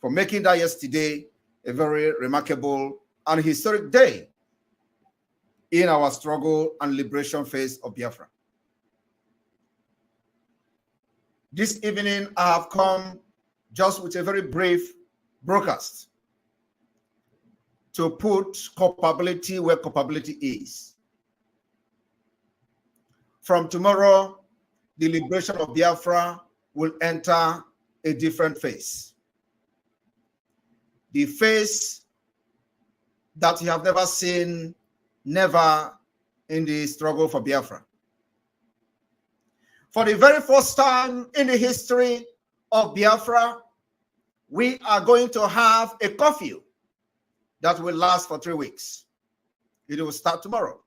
for making that yesterday a very remarkable and historic day in our struggle and liberation phase of Biafra. This evening, I have come just with a very brief broadcast to put culpability where culpability is. From tomorrow, the liberation of Biafra will enter a different phase. The phase that you have never seen, never in the struggle for Biafra. For the very first time in the history of Biafra, we are going to have a curfew that will last for 3 weeks. It will start tomorrow.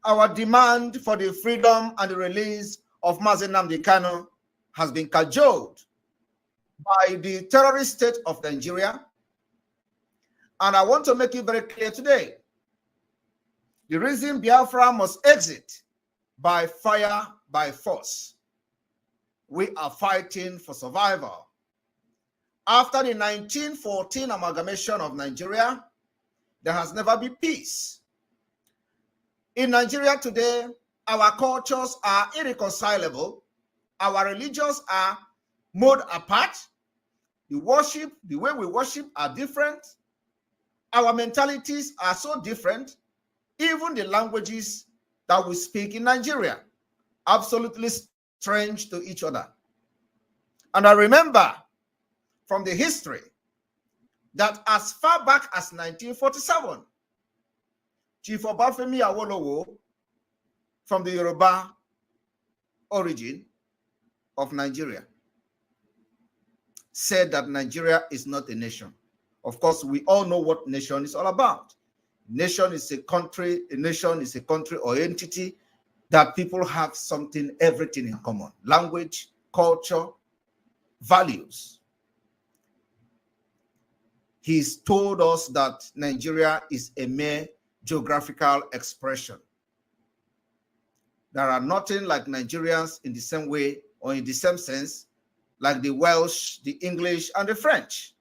Our demand for the freedom and the release of Mazi Nnamdi Kanu has been cajoled by the terrorist state of Nigeria. And I want to make it very clear today. The reason Biafra must exit by fire, by force. We are fighting for survival. After the 1914 amalgamation of Nigeria, there has never been peace. In Nigeria today, our cultures are irreconcilable. Our religions are mowed apart. The way we worship are different. Our mentalities are so different. Even the languages that we speak in Nigeria, absolutely strange to each other. And I remember from the history that as far back as 1947, Chief Obafemi Awolowo, from the Yoruba origin of Nigeria, said that Nigeria is not a nation. Of course, we all know what nation is all about. Nation is a country, a nation is a country or entity that people have something, everything in common. Language, culture, values. He's told us that Nigeria is a mere geographical expression. There are nothing like Nigerians in the same way or in the same sense like the Welsh, the English, and the French.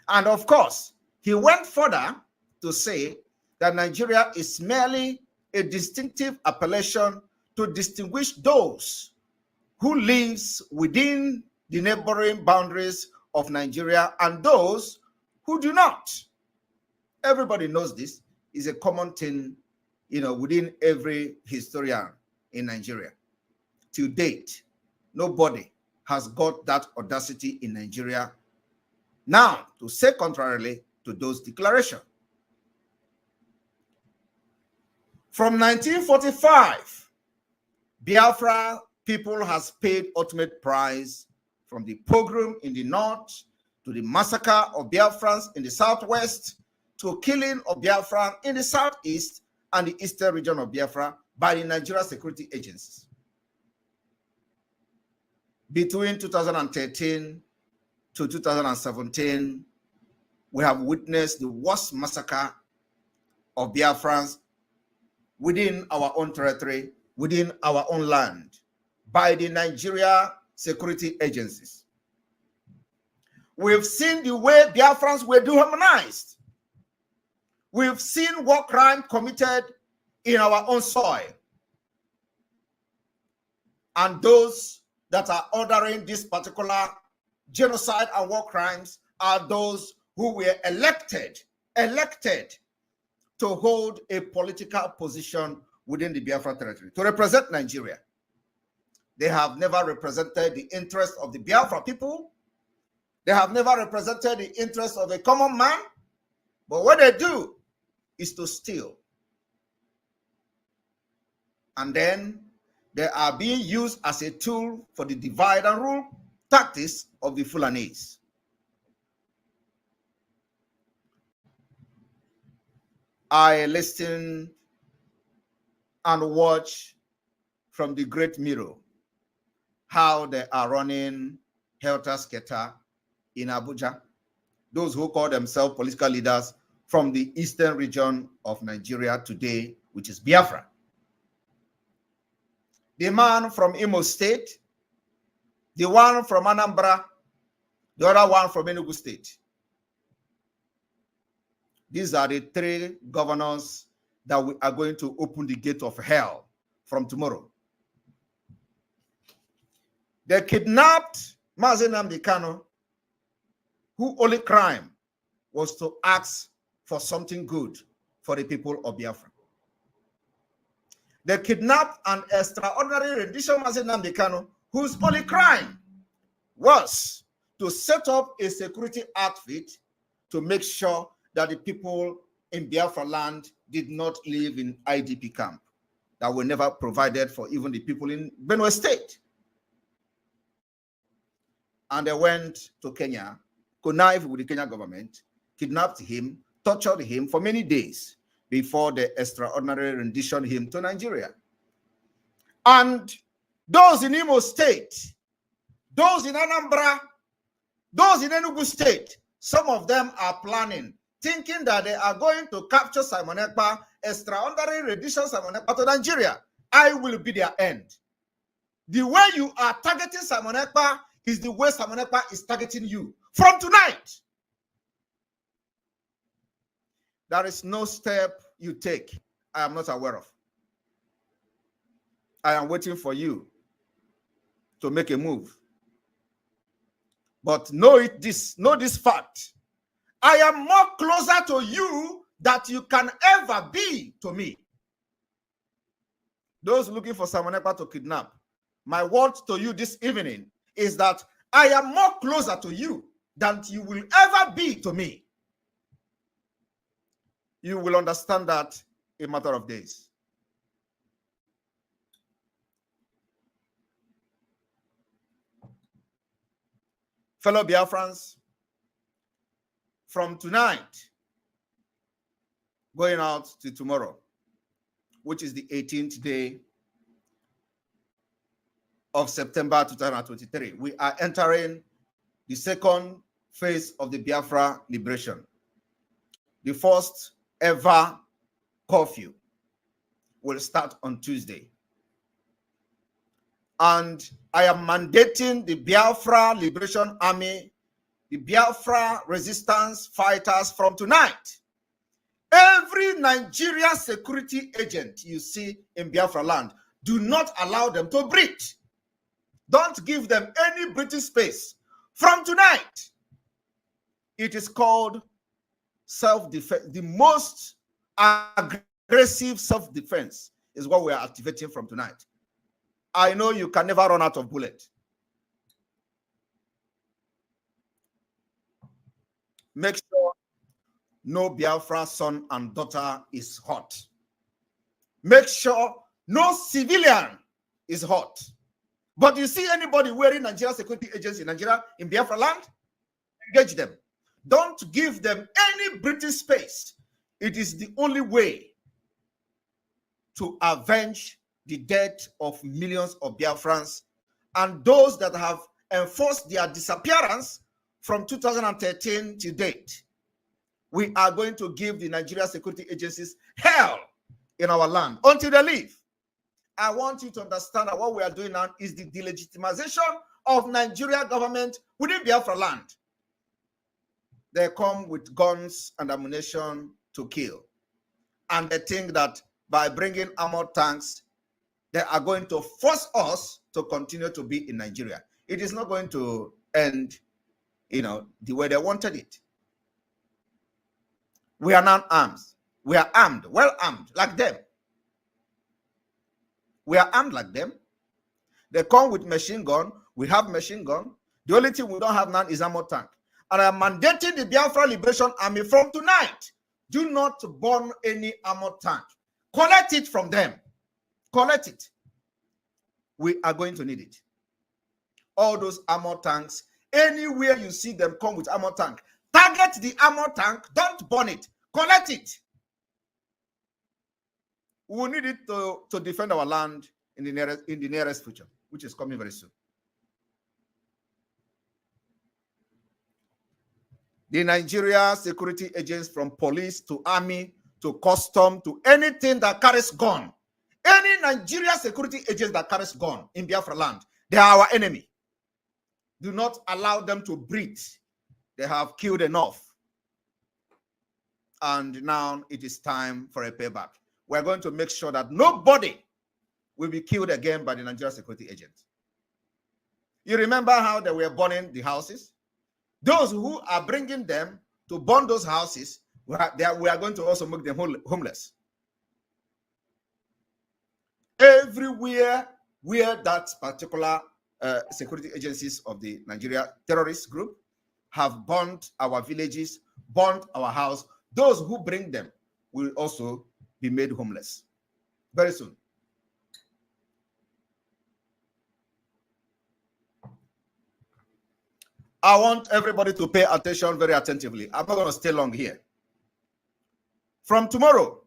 And of course, he went further to say that Nigeria is merely a distinctive appellation to distinguish those who live within the neighboring boundaries of Nigeria and those who do not. Everybody knows this is a common thing, within every historian in Nigeria. To date, nobody has got that audacity in Nigeria now to say contrarily to those declarations. From 1945, Biafra people has paid ultimate price, from the pogrom in the north to the massacre of Biafrans in the southwest to killing of Biafra in the southeast and the eastern region of Biafra by the Nigerian security agencies. Between 2013 to 2017, we have witnessed the worst massacre of Biafrans within our own territory, within our own land, by the Nigeria security agencies. We've seen the way Biafrans were dehumanized. We've seen war crime committed in our own soil. And those that are ordering this particular genocide and war crimes are those who were elected to hold a political position within the Biafra territory, to represent Nigeria. They have never represented the interests of the Biafra people. They have never represented the interests of a common man. But what they do is to steal. And then they are being used as a tool for the divide and rule tactics of the Fulanese. I listen and watch from the great mirror how they are running helter-skelter in Abuja. Those who call themselves political leaders from the eastern region of Nigeria today, which is Biafra. The man from Imo State, the one from Anambra, The other one from Enugu State. These are the 3 governors that we are going to open the gate of hell from tomorrow. They kidnapped Mazi Nnamdi Kanu, whose only crime was to ask for something good for the people of Biafra. They kidnapped an extraordinary rendition Mazi Nnamdi Kanu, whose only crime was to set up a security outfit to make sure that the people in Biafra land did not live in IDP camp that were never provided for even the people in Benue State. And they went to Kenya, connived with the Kenyan government, kidnapped him, tortured him for many days before the extraordinary rendition him to Nigeria. And those in Imo State, those in Anambra, those in Enugu State, some of them are planning, thinking that they are going to capture Simon Ekpa, extraordinary rendition Simon Ekpa to Nigeria. I will be their end. The way you are targeting Simon Ekpa is the way Simon Ekpa is targeting you. From tonight, there is no step you take I am not aware of. I am waiting for you to make a move. But know this fact. I am more closer to you than you can ever be to me. Those looking for Simon Ekpa to kidnap, my word to you this evening is that I am more closer to you than you will ever be to me. You will understand that in a matter of days. Fellow Biafrans, from tonight, going out to tomorrow, which is the 18th day of September 2023, we are entering the second phase of the Biafra liberation. The first ever curfew will start on Tuesday. And I am mandating the Biafra Liberation Army, the Biafra resistance fighters from tonight. Every Nigerian security agent you see in Biafra land, do not allow them to breathe. Don't give them any breathing space. From tonight, it is called self-defense. The most aggressive self-defense is what we are activating from tonight. I know you can never run out of bullets. Make sure no Biafra son and daughter is hot. Make sure no civilian is hot. But you see anybody wearing Nigerian security agents in Nigeria, in Biafra land, engage them. Don't give them any breathing space. It is the only way to avenge the death of millions of Biafrans and those that have enforced their disappearance from 2013 to date. We are going to give the Nigeria security agencies hell in our land until they leave. I want you to understand that what we are doing now is the delegitimization of Nigeria government within Biafra land. They come with guns and ammunition to kill. And they think that by bringing armored tanks, they are going to force us to continue to be in Nigeria. It is not going to end, the way they wanted it. We are not armed. We are armed, well armed, like them. We are armed like them. They come with machine gun. We have machine gun. The only thing we don't have now is armored tank. And I am mandating the Biafra Liberation Army from tonight. Do not burn any armored tank. Collect it from them. Collect it. We are going to need it. All those armored tanks, anywhere you see them come with armored tank, target the armored tank. Don't burn it. Collect it. We will need it to defend our land in the nearest future, which is coming very soon. The Nigeria security agents, from police to army to custom to anything that carries gun, any Nigeria security agents that carries gun in Biafra land, they are our enemy. Do not allow them to breathe. They have killed enough. And now it is time for a payback. We're going to make sure that nobody will be killed again by the Nigerian security agents. You remember how they were burning the houses? Those who are bringing them to burn those houses, we are going to also make them homeless. Everywhere where that particular security agencies of the Nigeria terrorist group have burned our villages, burned our house, those who bring them will also be made homeless very soon. I want everybody to pay attention very attentively. I'm not going to stay long here. From tomorrow,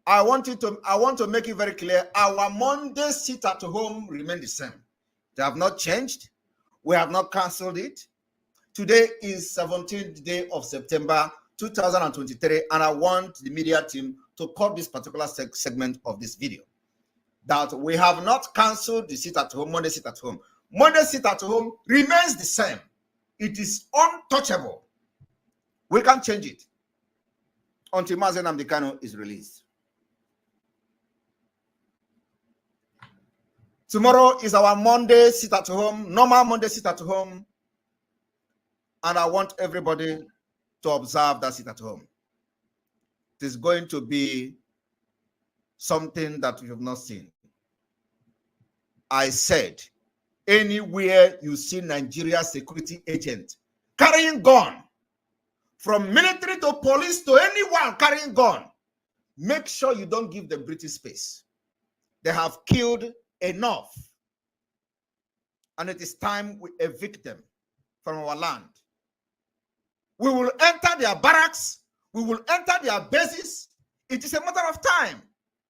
I want to make it very clear, our Monday sit at home remain the same. They have not changed. We have not canceled it. Today is 17th day of September 2023, and I want the media team to cut this particular segment of this video. That we have not canceled the sit at home, Monday sit at home. Monday sit at home remains the same. It is untouchable. We can't change it until Mazen Nnamdi Kanu is released. Tomorrow is our Monday sit at home, normal Monday sit at home. And I want everybody to observe that sit at home. It is going to be something that we have not seen. I said, anywhere you see Nigeria security agent carrying gun, from military to police to anyone carrying gun, make sure you don't give them British space. They have killed enough. And it is time we evict them from our land. We will enter their barracks. We will enter their bases. It is a matter of time.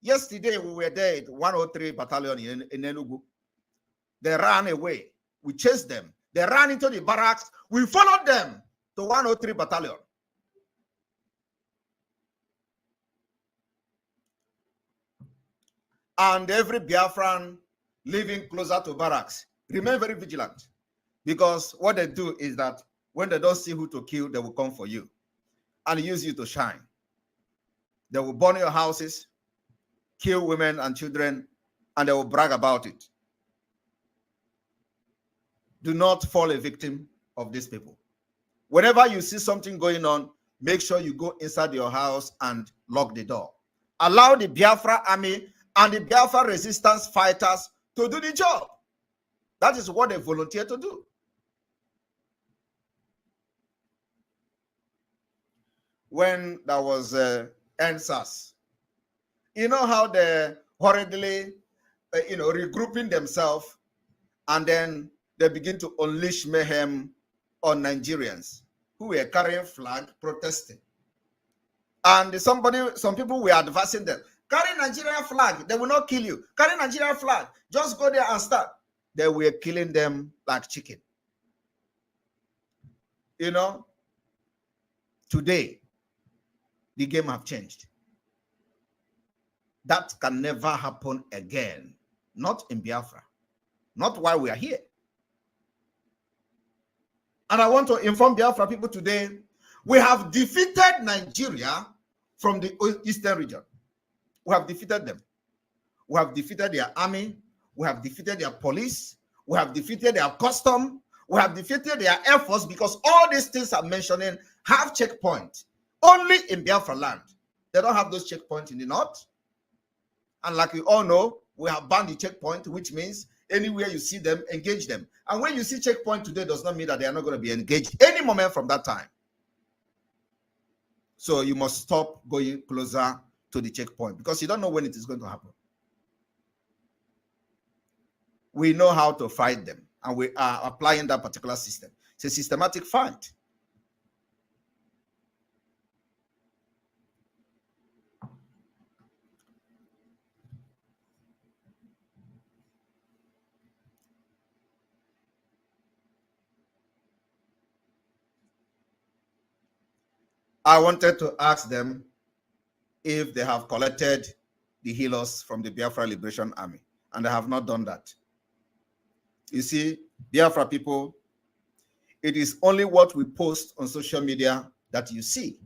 Yesterday, we were there at 103 Battalion in Enugu. They ran away. We chased them. They ran into the barracks. We followed them to 103 Battalion. And every Biafran living closer to barracks, remain very vigilant. Because what they do is that when they don't see who to kill, they will come for you and use you to shine. They will burn your houses, kill women and children, and they will brag about it. Do not fall a victim of these people. Whenever you see something going on, make sure you go inside your house and lock the door. Allow the Biafra army and the Biafra resistance fighters to do the job. That is what they volunteer to do. When there was NSAS, you know how they hurriedly, regrouping themselves, and then they begin to unleash mayhem on Nigerians who were carrying flag protesting. And some people were advising them, carry Nigerian flag, they will not kill you. Carry Nigerian flag, just go there and start. They were killing them like chicken. Today, the game have changed. That can never happen again. Not in Biafra. Not while we are here. And I want to inform Biafra people today, we have defeated Nigeria from the eastern region. We have defeated them. We have defeated their army. We have defeated their police. We have defeated their custom. We have defeated their air force, because all these things I'm mentioning have checkpoints. Only in Biafra land. They don't have those checkpoints in the north. And like we all know, we have banned the checkpoint, which means anywhere you see them, engage them. And when you see checkpoint today, does not mean that they are not going to be engaged any moment from that time. So you must stop going closer to the checkpoint, because you don't know when it is going to happen. We know how to fight them, and we are applying that particular system. It's a systematic fight. I wanted to ask them if they have collected the healers from the Biafra Liberation Army, and they have not done that. You see, Biafra people, it is only what we post on social media that you see.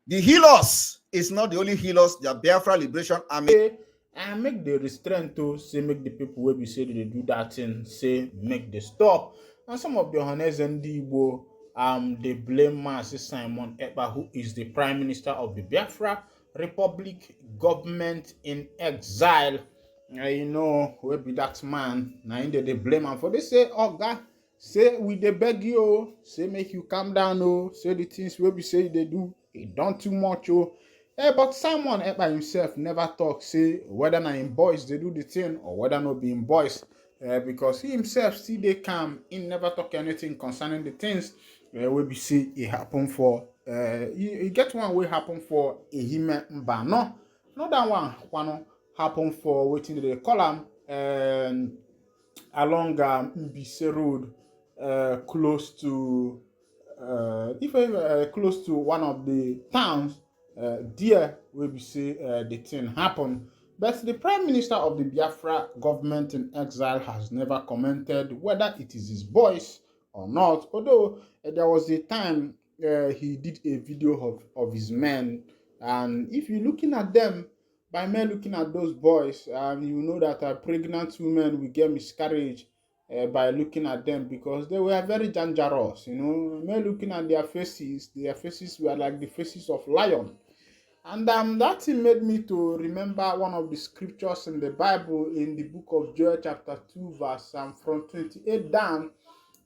The healers is not the only healers. The Biafra Liberation Army. And make the restraint to say make the people where we say they do that thing say make the stop. And some of the honest and they blame Master Simon Ekpa, who is the Prime Minister of the Biafra Republic government in exile. Where be that man? Now they blame him for they say, oh God, say we they beg you, say make you calm down, say the things where we say they do, it done too much, but Simon Ekpa himself never talk say whether na him boys they do the thing or whether not be him boys, because he himself still they calm. He never talk anything concerning the things wey be say it happen for. He get one wey happen for Ehime Mbano, another one happen for wetin they call am along Mbise Road, close to close to one of the towns there where we say the thing happen. But the Prime Minister of the Biafra government in exile has never commented whether it is his voice or not, although there was a time he did a video of his men, and if you're looking at them, by men looking at those boys, you know that pregnant women will get miscarriage by looking at them because they were very dangerous. Men looking at their faces were like the faces of lion. And that thing made me to remember one of the scriptures in the Bible in the book of Joel chapter 2 verse from 28 down.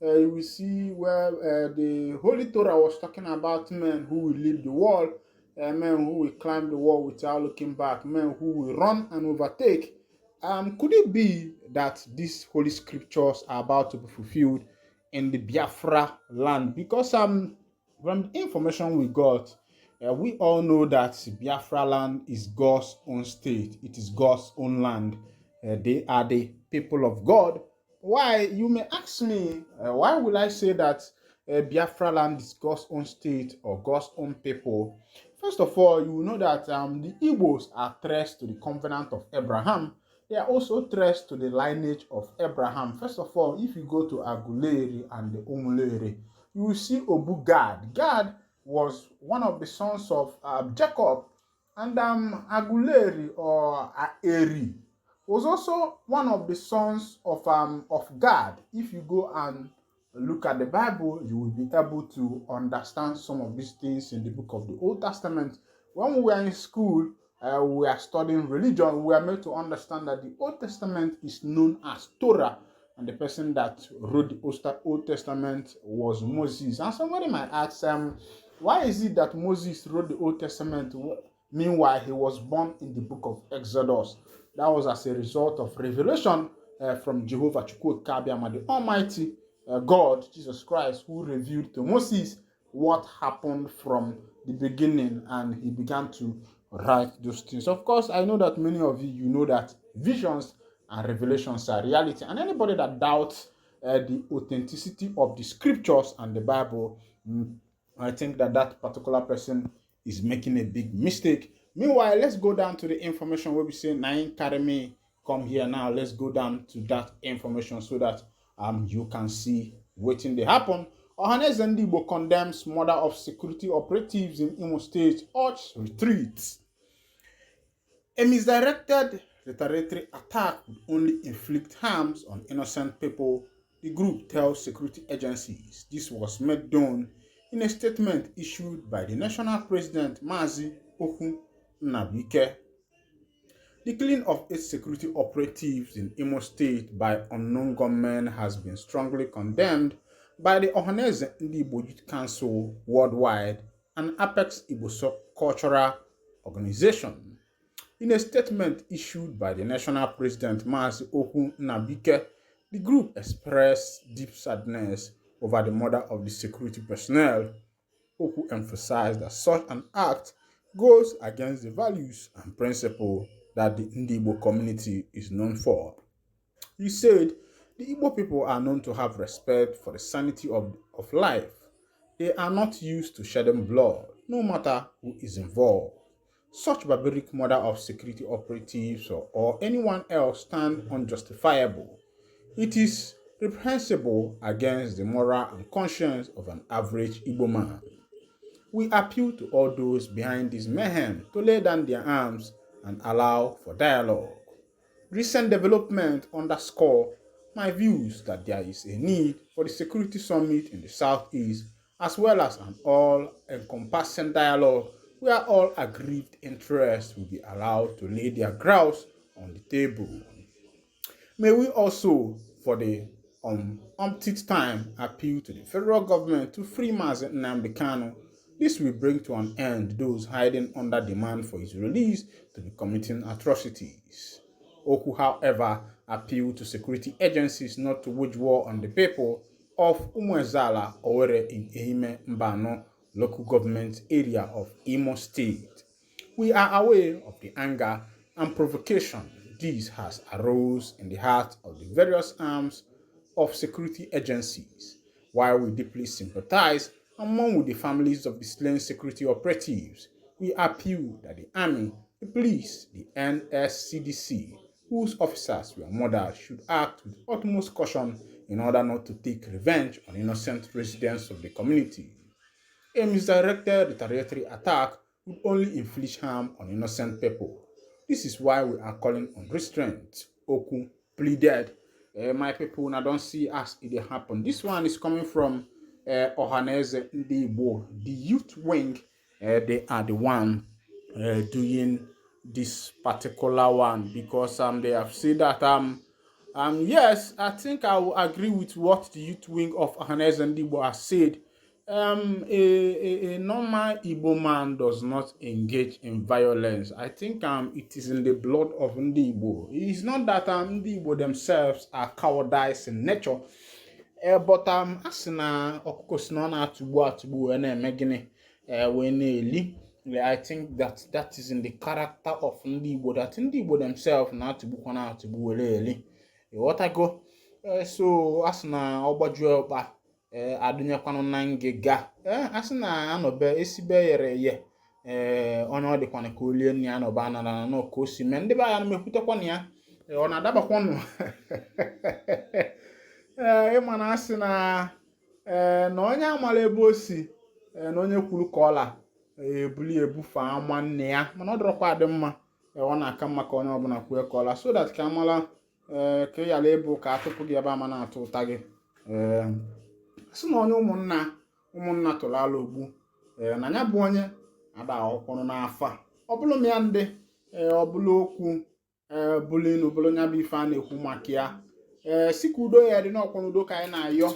You will see where the Holy Torah was talking about men who will leap the wall, men who will climb the wall without looking back, men who will run and overtake. Could it be that these holy scriptures are about to be fulfilled in the Biafra land? Because from the information we got, we all know that Biafra land is God's own state. It is God's own land. They are the people of God. Why? You may ask me, why will I say that Biafra land is God's own state or God's own people? First of all, you know that the Igbos are traced to the covenant of Abraham. They are also traced to the lineage of Abraham. First of all, if you go to Aguleri and the Umuleri, you will see Obu Gad. Gad was one of the sons of Jacob, and Aguleri or Eri was also one of the sons of Gad. If you go and look at the Bible, you will be able to understand some of these things in the book of the Old Testament. When we were in school, we are studying religion, we are made to understand that the Old Testament is known as Torah, and the person that wrote the Old Testament was Moses. And somebody might ask, why is it that Moses wrote the Old Testament? Meanwhile, he was born in the book of Exodus. That was as a result of revelation from Jehovah Chukwu Kabiama, the Almighty God, Jesus Christ, who revealed to Moses what happened from the beginning, and he began to write those things. Of course, I know that many of you know that visions and revelations are reality, and anybody that doubts the authenticity of the scriptures and the Bible, I think that particular person is making a big mistake. Meanwhile, let's go down to the information where we say Nain carry me come here now. Let's go down to that information so that you can see what they happen. Ohanes Ndigbo condemns murder of security operatives in Imo State, urges retreats. A misdirected retaliatory attack would only inflict harms on innocent people, the group tells security agencies. This was made known in a statement issued by the national president, Mazi Okun Nabike. The killing of 8 security operatives in Imo State by unknown gunmen has been strongly condemned by the Ohaneze Ndigbo Youth Council worldwide and Apex Igbo Cultural Organization. In a statement issued by the national president, Mazi Okun Nabike, the group expressed deep sadness over the murder of the security personnel. Oku emphasized that such an act goes against the values and principles that the Ndigbo community is known for. He said, the Igbo people are known to have respect for the sanity of life. They are not used to shedding blood, no matter who is involved. Such barbaric murder of security operatives or anyone else stand unjustifiable. It is reprehensible against the moral and conscience of an average Igbo man. We appeal to all those behind this mayhem to lay down their arms and allow for dialogue. Recent development underscore my views that there is a need for the security summit in the southeast as well as an all-encompassing dialogue where all aggrieved interests will be allowed to lay their grounds on the table. May we also, for the umpteenth time, appeal to the federal government to free Mazi Nnamdi Kanu. This will bring to an end those hiding under demand for his release to be committing atrocities. Oku, however, appealed to security agencies not to wage war on the people of Umuezala Owerri in Ehime Mbano local government area of Imo State. We are aware of the anger and provocation this has arose in the heart of the various arms of security agencies. While we deeply sympathize among with the families of the slain security operatives, we appeal that the army, the police, the NSCDC, whose officers were murdered, should act with utmost caution in order not to take revenge on innocent residents of the community. A misdirected retaliatory attack would only inflict harm on innocent people. This is why we are calling on restraint. Oku pleaded. My people, now don't see as it happen. This one is coming from Ohaneze Ndibo, the youth wing. They are the one doing this particular one because they have said that yes, I think I will agree with what the youth wing of Ohaneze Ndibo has said. A normal Igbo man does not engage in violence. I think it is in the blood of Ndi Igbo. It's not that Ndi Igbo themselves are cowardice in nature, but asina okokosina na atugbu na-eme gịnị wee na-eli. I think that is in the character of Ndi Igbo, that Ndi Igbo themselves na atugbu wele eli. What I go so asina ogbaju ọkpa adụnyekwanụ na ngịga asị na anọbe esibe yere ye onye ọ dịkwana ka olie nne ya nọba anara na ka o si mee ndị be ya mekwutekwana ya ọ na-adabakwanụ ịma na asị na onye amala ebe o si na onye kwuru ka ọla ebuli ebufe ama nne ya mana ọ dịrọkwa adị mma ọ na-aka mma ka onye ọbụla kwue ka ọla so that ka amala ka yala ebu ka atụpụ gị ebe ama na-atụ ụta gị asị na onye ụmụnna tụrụ ala ogbu na ya bụ onye ada ọkwụrụ n'afọ ọ bụrụ m ya ndị ọ bụrụ okwu bụrụ inu bụrụ nya bụ ife a na-ekwu maka ya si ka udo ya dị n'ọkwụrụ udo ka anyị na-ayọ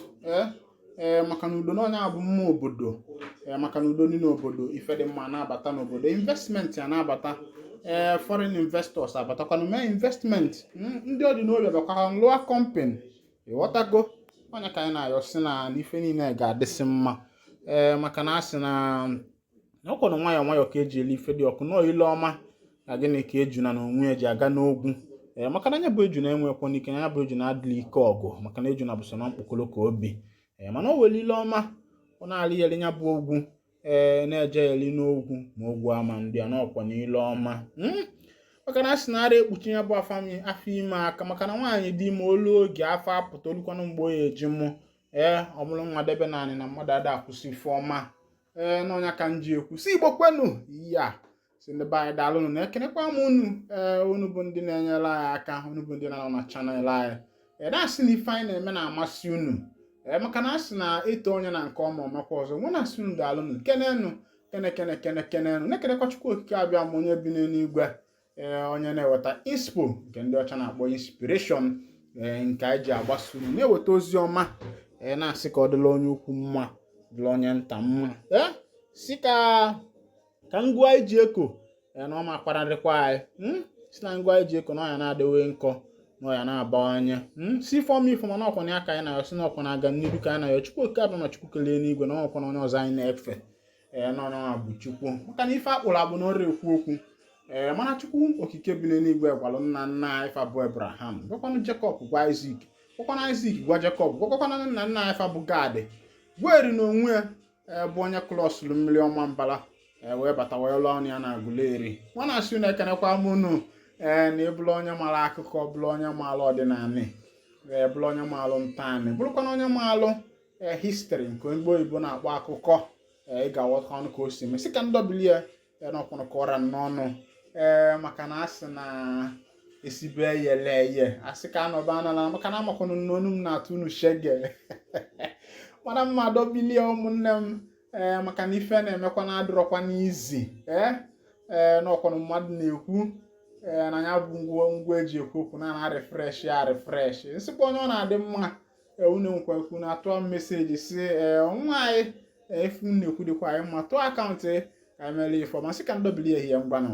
maka na udo na onye abụ mma obodo maka na udo dị n'obodo ife dị mma na-abata n'obodo investment ya na-abata foreign investors abatakwana mee investment ndị ọdịnobi abakwa lụọ company ịghọtago onye ka anyị na-ayọ si na ife niile ga-adịsị mma maka na asị na ọkwọnụ nwayọọ nwayọọ ka eji ele ife dị ọkụ nọọ ile ọma na gịnị ka ejuna na onwe eji aga n'ogwu maka na anya bụ ejuna enwekwa n'ike na anya bụ ejuna adịla ike ọgụ maka na ejuna bụ so na mkpokolo ka obi mana o were ile ọma ọ na-alị yeli nya bụ ogwu na-eje eli n'ogwu ma ogwu ama ndị a n'ọkwa na ile ọma maka na asị na ara ekpuchi ya bụ afọ ime aka maka na nwaanyị dị ime olu oge afọ apụta olukwanụ mgbe oyi eji mụ ọmụrụ nwa debe naanị na mmadụ ada akwụsị ife ọma n'ọnya ka nji ekwu si Igbo kwenu ya si ndị be anyị daalụnụ na ekenekwa m unu bụ ndị na-enyere anyị aka unu bụ ndị na-anọ na chanel anyị na-asị na ife anyị na-eme na-amasị unu maka na asị na eto onye na nke ọma ọmakwa ọzọ nwe na-asị unu daalụnụ kenenu kenenu na-ekenekwa Chukwu okike abịa ma onye bi n'eluigwe onye na-eweta inspo nke ndị ọcha na-akpọ inspiration nke anyị ji agbasa unu na-eweta ozi ọma na-asị ka ọ dịla onye ukwu mma dịla onye nta mma si ka ngwa anyị ji eko na ọma akpararịkwa anyị si na ngwa anyị ji eko na ọya na-adịwe nkọ na ọya na-abawanye si fọm ifo mana ọkwa na aka anyị na-ayọ si na ọkwa na-aga n'iru ka anyị na-ayọ Chukwu oke abịa ma Chukwu kelee n'igwe na ọkwa na onye ọzọ anyị na-efe n'ọnwa bụ Chukwu maka na ife akpụrụ abụ na ọrụ ekwu okwu mana Chukwu okike bi n'eluigwe gwalụ nna anyị fa bụ Abraham gwakwanụ Jekọb gwa Isak gwakwana Isak gwa Jekọb gwakwana nna anyị fa bụ Gad gweri na onwe ya bụ onye klọsụrụ mmiri ọma mbala wee bata wee lụọ ọnụ ya na agụleri nwa na-asị na ekenekwa m unu na ebụla onye mara akụkọ bụla onye maara ọdịnala bụrụ onye maalụ ntani bụrụkwana onye maalụ history nke Igbo Igbo na-akpọ akụkọ ị ga-aghọta ọnụ ka o si eme sị ka ndọbili ya n'ọkwụnụ kọrọ n'ọnụ maka na asị na esibe yele eye asị ka anọba anala maka na amakwanụ n'onu m na-atụ unu shege mana mma dọbilie ụmụnne m maka na ife na-emekwa na adịrọkwa n'izi n'ọkwụnụ mmadụ na-ekwu na ya bụ ngwa eji ekwu okwu na refresh ya refresh nsịkwa onye ọ na-adị mma unu nkwekwu na atụọ meseji si nwa anyị efu na-ekwu dịkwa anyị mma tụọ akaụntụ ka emere ifo masị ka ndọbili ehihie mgbanụ